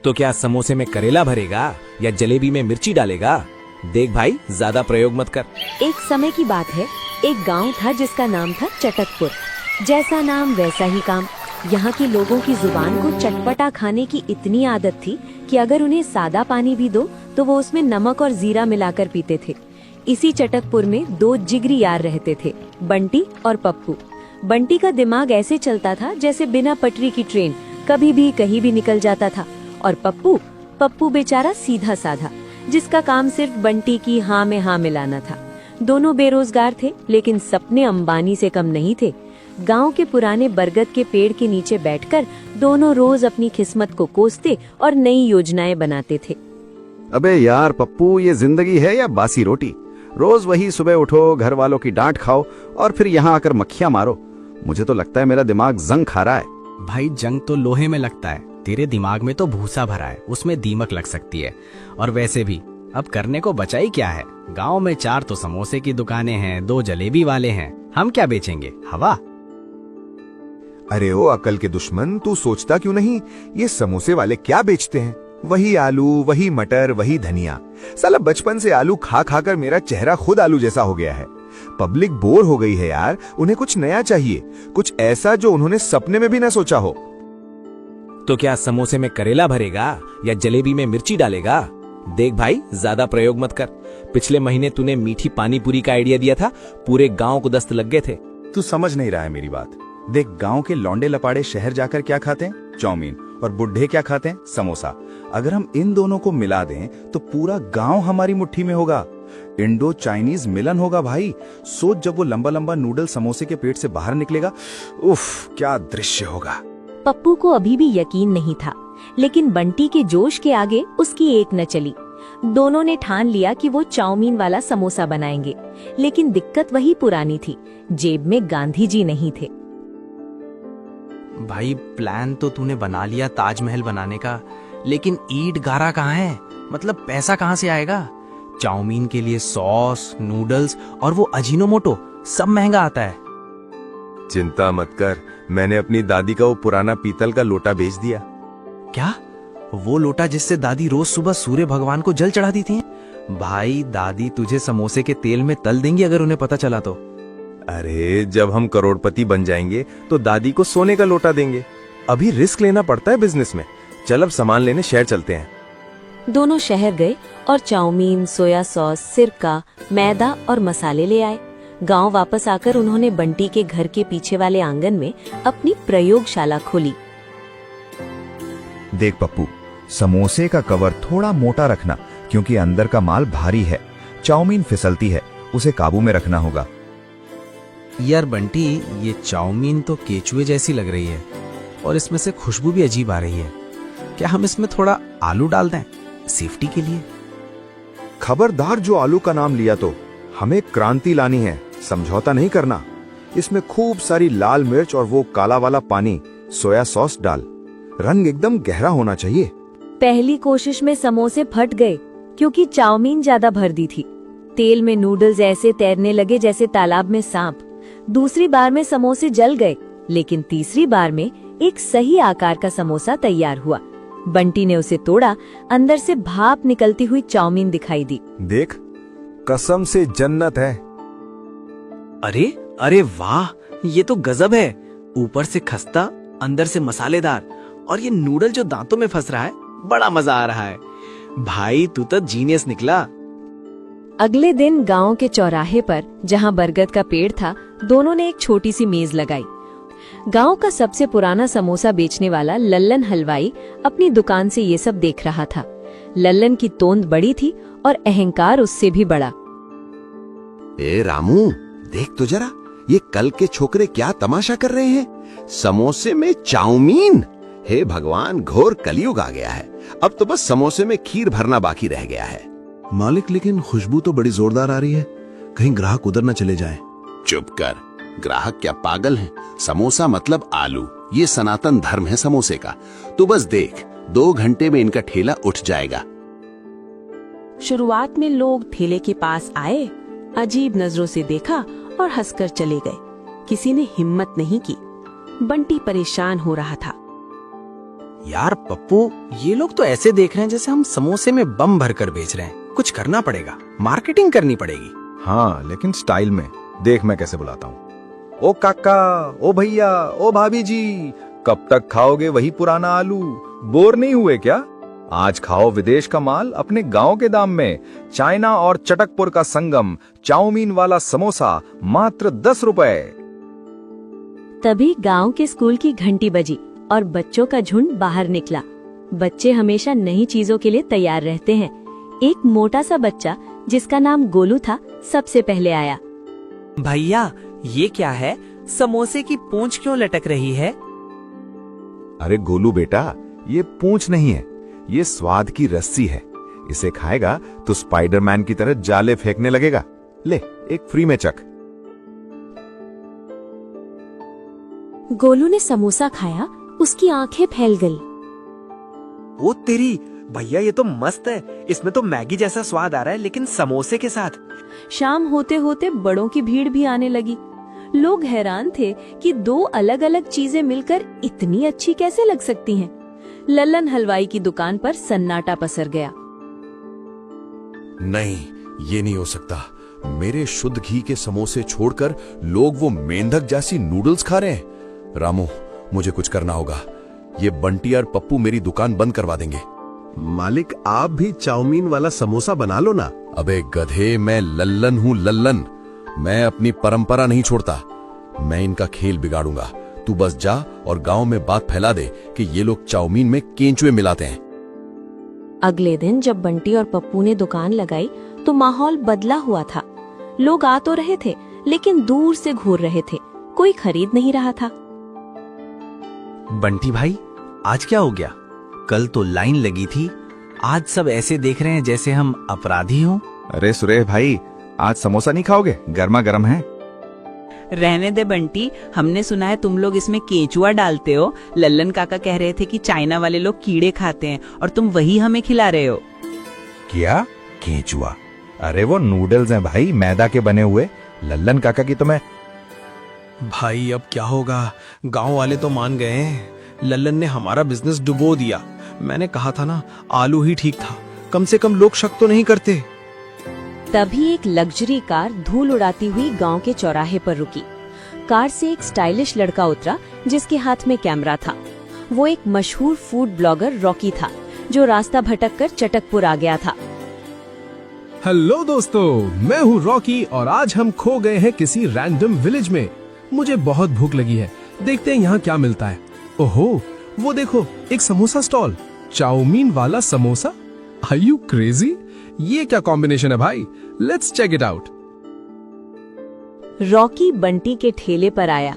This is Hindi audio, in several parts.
तो क्या समोसे में करेला भरेगा या जलेबी में मिर्ची डालेगा? देख भाई, ज्यादा प्रयोग मत कर। एक समय की बात है, एक गांव था जिसका नाम था चटकपुर। जैसा नाम वैसा ही काम। यहाँ के लोगों की जुबान को चटपटा खाने की इतनी आदत थी कि अगर उन्हें सादा पानी भी दो तो वो उसमें नमक और जीरा मिलाकर पीते थे। इसी चटकपुर में दो जिगरी यार रहते थे, बंटी और पप्पू। बंटी का दिमाग ऐसे चलता था जैसे बिना पटरी की ट्रेन, कभी भी कहीं भी निकल जाता था। और पप्पू बेचारा सीधा साधा, जिसका काम सिर्फ बंटी की हाँ में हाँ मिलाना था। दोनों बेरोजगार थे, लेकिन सपने अंबानी से कम नहीं थे। गांव के पुराने बरगद के पेड़ के नीचे बैठकर दोनों रोज अपनी किस्मत को कोसते और नई योजनाएं बनाते थे। अबे यार पप्पू, ये जिंदगी है या बासी रोटी? रोज वही सुबह उठो, घर वालों की डांट खाओ और फिर यहाँ आकर मक्खियां मारो। मुझे तो लगता है मेरा दिमाग जंग खा रहा है। भाई, जंग तो लोहे में लगता है, तेरे दिमाग में तो भूसा भरा है, उसमें दीमक लग सकती है। और वैसे भी अब करने को बचा ही क्या है? गांव में 4 तो समोसे की दुकानें हैं, 2 जलेबी वाले हैं, हम क्या बेचेंगे? हवा। अरे ओ अकल के दुश्मन, तू सोचता क्यों नहीं? ये समोसे वाले क्या बेचते हैं? वही आलू, वही मटर, वही धनिया। साला बचपन से आलू खा खा कर मेरा चेहरा खुद आलू जैसा हो गया है। पब्लिक बोर हो गई है यार, उन्हें कुछ नया चाहिए, कुछ ऐसा जो उन्होंने सपने में भी ना सोचा हो। तो क्या समोसे में करेला भरेगा या जलेबी में मिर्ची डालेगा? देख भाई, ज्यादा प्रयोग मत कर। पिछले महीने तूने मीठी पानी पूरी का आइडिया दिया था, पूरे गांव को दस्त लग गए थे। तू समझ नहीं रहा है मेरी बात। देख, गांव के लौंडे लपाड़े शहर जाकर क्या खाते हैं? चाउमीन। और बुढ़े क्या खाते हैं? समोसा। अगर हम इन दोनों को मिला दें तो पूरा गांव हमारी मुट्ठी में होगा। इंडो चाइनीज मिलन होगा भाई। सोच, जब वो लंबा लंबा नूडल समोसे के पेट से बाहर निकलेगा, उफ, क्या दृश्य होगा। पप्पू को अभी भी यकीन नहीं था, लेकिन बंटी के जोश के आगे उसकी एक न चली। दोनों ने ठान लिया कि वो चाउमीन वाला समोसा बनाएंगे, लेकिन दिक्कत वही पुरानी थी, जेब में गांधी जी नहीं थे। भाई, प्लान तो तूने बना लिया ताजमहल बनाने का, लेकिन ईंट गारा कहाँ है? मतलब पैसा कहाँ से आएगा? चाउमीन के लिए सॉस, नूडल्स और वो अजीनोमोटो सब महंगा आता है। चिंता मत कर, मैंने अपनी दादी का वो पुराना पीतल का लोटा बेच दिया। क्या? वो लोटा जिससे दादी रोज सुबह सूर्य भगवान को जल चढ़ाती थी? भाई, दादी तुझे समोसे के तेल में तल देंगी अगर उन्हें पता चला तो। अरे, जब हम करोड़पति बन जाएंगे तो दादी को सोने का लोटा देंगे। अभी रिस्क लेना पड़ता है बिजनेस में। चल, अब सामान लेने शहर चलते हैं। दोनों शहर गए और चाउमीन, सोया सॉस, सिरका, मैदा और मसाले ले आए। गांव वापस आकर उन्होंने बंटी के घर के पीछे वाले आंगन में अपनी प्रयोगशाला खोली। देख पप्पू, समोसे का कवर थोड़ा मोटा रखना, क्योंकि अंदर का माल भारी है। चाउमीन फिसलती है, उसे काबू में रखना होगा। यार बंटी, ये चाउमीन तो केचुए जैसी लग रही है और इसमें से खुशबू भी अजीब आ रही है। क्या हम इसमें थोड़ा आलू डाल दें सेफ्टी के लिए? खबरदार, जो आलू का नाम लिया तो हमें क्रांति लानी है, समझौता नहीं करना। इसमें खूब सारी लाल मिर्च और वो काला वाला पानी, सोया सॉस डाल। रंग एकदम गहरा होना चाहिए। पहली कोशिश में समोसे फट गए क्योंकि चाउमीन ज्यादा भर दी थी। तेल में नूडल्स ऐसे तैरने लगे जैसे तालाब में सांप। दूसरी बार में समोसे जल गए, लेकिन तीसरी बार में एक सही आकार का समोसा तैयार हुआ। बंटी ने उसे तोड़ा, अंदर से भाप निकलती हुई चाउमीन दिखाई दी। देख, कसम से जन्नत है। अरे अरे वाह, ये तो गजब है। ऊपर से खस्ता, अंदर से मसालेदार, और ये नूडल जो दांतों में फंस रहा है, बड़ा मजा आ रहा है। भाई, तू तो जीनियस निकला। अगले दिन गांव के चौराहे पर, जहां बरगद का पेड़ था, दोनों ने एक छोटी सी मेज लगाई। गांव का सबसे पुराना समोसा बेचने वाला लल्लन हलवाई अपनी दुकान से ये सब देख रहा था। लल्लन की तोंद बड़ी थी और अहंकार उससे भी बड़ा। ए रामू, देख तो जरा, ये कल के छोकरे क्या तमाशा कर रहे हैं? समोसे में चाउमीन! हे भगवान, घोर कलयुग आ गया है। अब तो बस समोसे में खीर भरना बाकी रह गया है। मालिक, लेकिन खुशबू तो बड़ी जोरदार आ रही है, कहीं ग्राहक उधर न चले जाएं। चुप कर, ग्राहक क्या पागल हैं? समोसा मतलब आलू, ये सनातन धर्म है समोसे का। तू बस देख, 2 घंटे में इनका ठेला उठ जाएगा। शुरुआत में लोग ठेले के पास आए, अजीब नजरों से देखा और हंसकर चले गए। किसी ने हिम्मत नहीं की। बंटी परेशान हो रहा था। यार पप्पू, ये लोग तो ऐसे देख रहे हैं जैसे हम समोसे में बम भर कर बेच रहे हैं। कुछ करना पड़ेगा, मार्केटिंग करनी पड़ेगी। हाँ, लेकिन स्टाइल में। देख मैं कैसे बुलाता हूँ। ओ काका, ओ भैया, ओ भाभी जी, कब तक खाओगे वही पुराना आलू? बोर नहीं हुए क्या? आज खाओ विदेश का माल अपने गांव के दाम में। चाइना और चटकपुर का संगम, चाउमीन वाला समोसा मात्र 10 रुपए। तभी गांव के स्कूल की घंटी बजी और बच्चों का झुंड बाहर निकला। बच्चे हमेशा नई चीजों के लिए तैयार रहते हैं। एक मोटा सा बच्चा जिसका नाम गोलू था, सबसे पहले आया। भैया, ये क्या है? समोसे की पूंछ क्यों लटक रही है? अरे गोलू बेटा, ये पूंछ नहीं है, ये स्वाद की रस्सी है। इसे खाएगा तो स्पाइडरमैन की तरह जाले फेंकने लगेगा। ले, एक फ्री में चख। गोलू ने समोसा खाया, उसकी आंखें फैल गई। ओ तेरी, भैया ये तो मस्त है। इसमें तो मैगी जैसा स्वाद आ रहा है, लेकिन समोसे के साथ। शाम होते होते बड़ों की भीड़ भी आने लगी। लोग हैरान थे कि दो अलग अलग चीजें मिलकर इतनी अच्छी कैसे लग सकती हैं। लल्लन हलवाई की दुकान पर सन्नाटा पसर गया। नहीं, ये नहीं हो सकता। मेरे शुद्ध घी के समोसे छोड़कर लोग वो मेंढक जैसी नूडल्स खा रहे हैं। रामू, मुझे कुछ करना होगा। ये बंटी और पप्पू मेरी दुकान बंद करवा देंगे। मालिक, आप भी चाउमीन वाला समोसा बना लो ना। अबे गधे, मैं लल्लन हूँ, लल्लन। मैं अपनी परंपरा नहीं छोड़ता। मैं इनका खेल बिगाड़ूंगा। तू बस जा और गांव में बात फैला दे कि ये लोग चाउमीन में केंचुए मिलाते हैं। अगले दिन जब बंटी और पप्पू ने दुकान लगाई तो माहौल बदला हुआ था। लोग आ तो रहे थे, लेकिन दूर से घूर रहे थे। कोई खरीद नहीं रहा था। बंटी भाई, आज क्या हो गया? कल तो लाइन लगी थी, आज सब ऐसे देख रहे हैं जैसे हम अपराधी हों। अरे सुरेश भाई, आज समोसा नहीं खाओगे? गर्मा गर्म है। रहने दे बंटी, हमने सुना है तुम लोग इसमें केंचुआ डालते हो। लल्लन काका कह रहे थे कि चाइना वाले लोग कीड़े खाते हैं और तुम वही हमें खिला रहे हो। क्या केंचुआ? अरे वो नूडल्स हैं भाई, मैदा के बने हुए। लल्लन काका की तो मैं। भाई अब क्या होगा? गांव वाले तो मान गए हैं। लल्लन ने हमारा बिजनेस डुबो दिया। मैंने कहा था ना, आलू ही ठीक था। कम से कम लोग शक तो नहीं करते। तभी एक लग्जरी कार धूल उड़ाती हुई गांव के चौराहे पर रुकी। कार से एक स्टाइलिश लड़का उतरा जिसके हाथ में कैमरा था। वो एक मशहूर फूड ब्लॉगर रॉकी था, जो रास्ता भटककर चटकपुर आ गया था। हेलो दोस्तों, मैं हूँ रॉकी और आज हम खो गए हैं किसी रैंडम विलेज में। मुझे बहुत भूख लगी है, देखते हैं यहाँ क्या मिलता है। ओहो, वो देखो, एक समोसा स्टॉल, चाउमीन वाला समोसा। Are you crazy? ये क्या कॉम्बिनेशन है भाई? Let's check it out. Rocky Bunty के ठेले पर आया।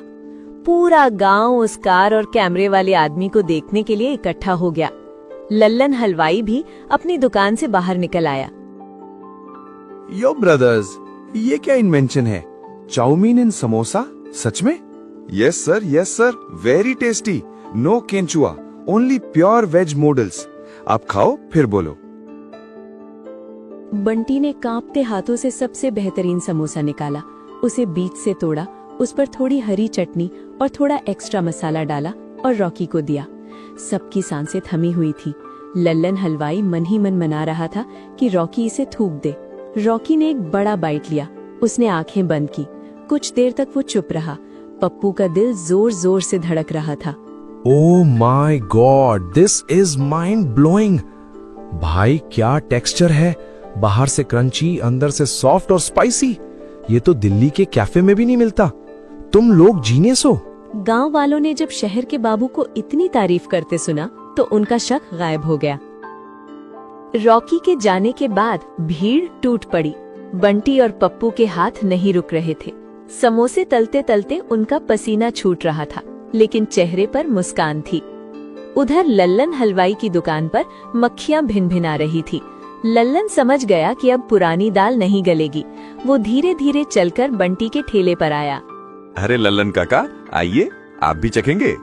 पूरा गांव उस कार और कैमरे वाले आदमी को देखने के लिए इकट्ठा हो गया। लल्लन हलवाई भी अपनी दुकान से बाहर निकल आया। यो ब्रदर्स, ये क्या इन्वेंशन है? चाउमीन इन समोसा? सच में? Yes sir, very tasty. No केंचुआ, ओनली प्योर वेज नूडल्स। आप खाओ फिर बोलो। बंटी ने कांपते हाथों से सबसे बेहतरीन समोसा निकाला, उसे बीच से तोड़ा, उस पर थोड़ी हरी चटनी और थोड़ा एक्स्ट्रा मसाला डाला और रॉकी को दिया। सबकी सांसें थमी हुई थी। लल्लन हलवाई मन ही मन मना रहा था कि रॉकी इसे थूक दे। रॉकी ने एक बड़ा बाइट लिया। उसने आंखें बंद की। कुछ देर तक वो चुप रहा। पप्पू का दिल जोर जोर से धड़क रहा था। Oh my God, this is mind blowing. भाई क्या टेक्सचर है, बाहर से क्रंची, अंदर से सॉफ्ट और स्पाइसी। ये तो दिल्ली के कैफे में भी नहीं मिलता। तुम लोग जीनियस हो। गांव वालों ने जब शहर के बाबू को इतनी तारीफ करते सुना तो उनका शक गायब हो गया। रॉकी के जाने के बाद भीड़ टूट पड़ी। बंटी और पप्पू के हाथ नहीं रुक रहे थे। समोसे तलते तलते उनका पसीना छूट रहा था, लेकिन चेहरे पर मुस्कान थी। उधर लल्लन हलवाई की दुकान पर मक्खियां भिनभिना रही थी। लल्लन समझ गया कि अब पुरानी दाल नहीं गलेगी। वो धीरे धीरे चलकर बंटी के ठेले पर आया। अरे लल्लन काका, आइए, आप भी चखेंगे?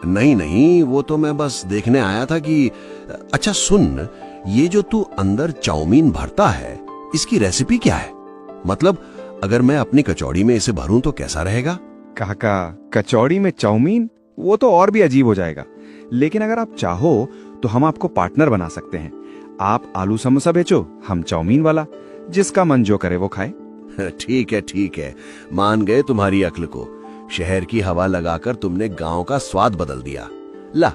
नहीं, वो तो मैं बस देखने आया था कि। अच्छा सुन, ये जो तू अंदर चाउमीन भरता है, इसकी रेसिपी क्या है? मतलब अगर मैं अपनी कचौड़ी में इसे भरूं तो कैसा रहेगा? काका, कचौड़ी में चाउमीन? वो तो और भी अजीब हो जाएगा। लेकिन अगर आप चाहो तो हम आपको पार्टनर बना सकते हैं। आप आलू समोसा बेचो, हम चाउमीन वाला। जिसका मन जो करे वो खाए। ठीक है, मान गए तुम्हारी अक्ल को। शहर की हवा लगाकर तुमने गांव का स्वाद बदल दिया। ला,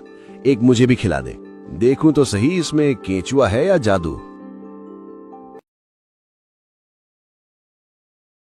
एक मुझे भी खिला दे, देखूं तो सही इसमें केंचुआ है या जादू।